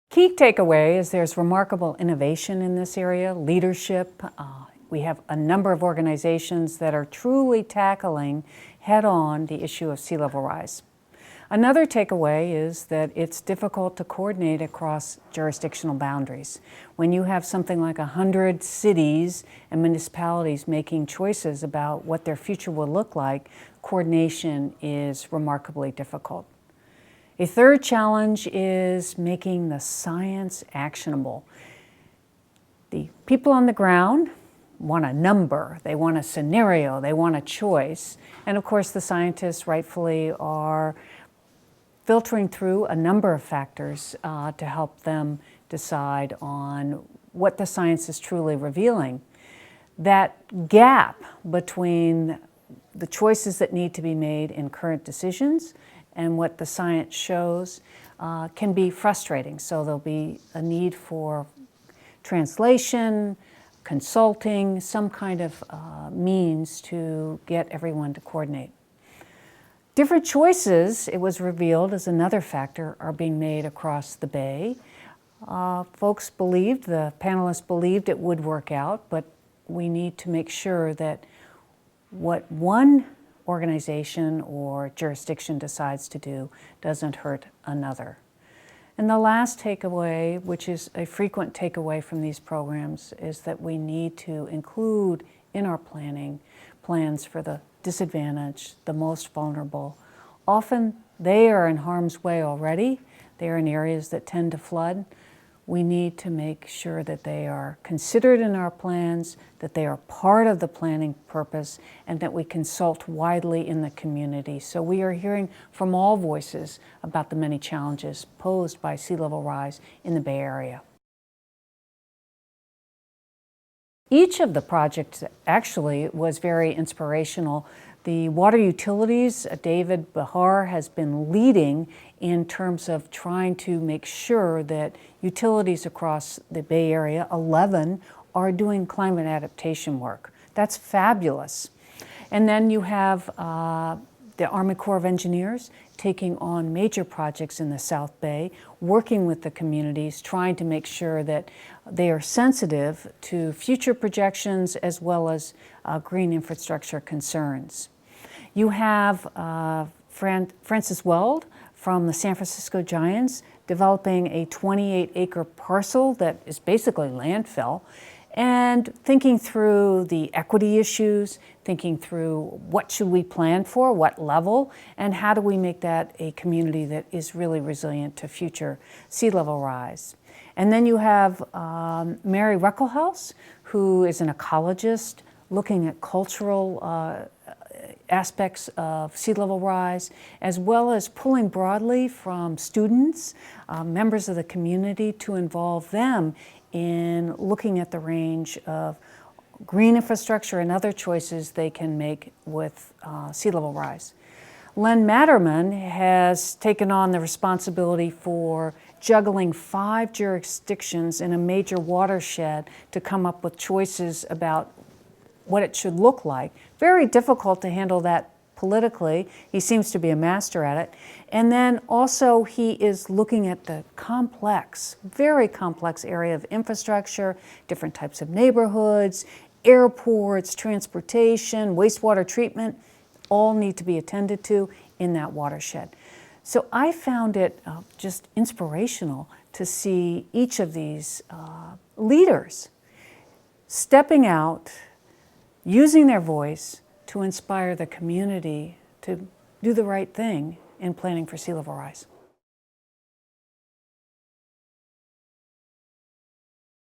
Key takeaway is there's remarkable innovation in this area, leadership. We have a number of organizations that are truly tackling head-on the issue of sea level rise. Another takeaway is that it's difficult to coordinate across jurisdictional boundaries. When you have something like 100 cities and municipalities making choices about what their future will look like, coordination is remarkably difficult. A third challenge is making the science actionable. The people on the ground want a number, they want a scenario, they want a choice. And of course the scientists rightfully are filtering through a number of factors to help them decide on what the science is truly revealing. That gap between the choices that need to be made in current decisions and what the science shows can be frustrating. So there'll be a need for translation, consulting, some kind of means to get everyone to coordinate. Different choices, it was revealed as another factor, are being made across the Bay. Folks believed, the panelists believed it would work out, but we need to make sure that what one organization or jurisdiction decides to do doesn't hurt another. And the last takeaway, which is a frequent takeaway from these programs, is that we need to include in our planning plans for the disadvantaged, the most vulnerable. Often they are in harm's way already. They are in areas that tend to flood. We need to make sure that they are considered in our plans, that they are part of the planning purpose, and that we consult widely in the community. So we are hearing from all voices about the many challenges posed by sea level rise in the Bay Area. Each of the projects actually was very inspirational. The water utilities, David Bahar has been leading in terms of trying to make sure that utilities across the Bay Area, 11, are doing climate adaptation work. That's fabulous. And then you have the Army Corps of Engineers taking on major projects in the South Bay, working with the communities, trying to make sure that they are sensitive to future projections as well as green infrastructure concerns. You have Francis Weld from the San Francisco Giants developing a 28-acre parcel that is basically landfill, and thinking through the equity issues, thinking through what should we plan for, what level, and how do we make that a community that is really resilient to future sea level rise. And then you have Mary Reckelhaus, who is an ecologist looking at cultural aspects of sea level rise, as well as pulling broadly from students, members of the community, to involve them in looking at the range of green infrastructure and other choices they can make with sea level rise. Len Matterman has taken on the responsibility for juggling 5 jurisdictions in a major watershed to come up with choices about what it should look like. Very difficult to handle that politically. He seems to be a master at it. And then also he is looking at the complex, very complex area of infrastructure, different types of neighborhoods, airports, transportation, wastewater treatment, all need to be attended to in that watershed. So I found it just inspirational to see each of these leaders stepping out, using their voice to inspire the community to do the right thing in planning for sea level rise.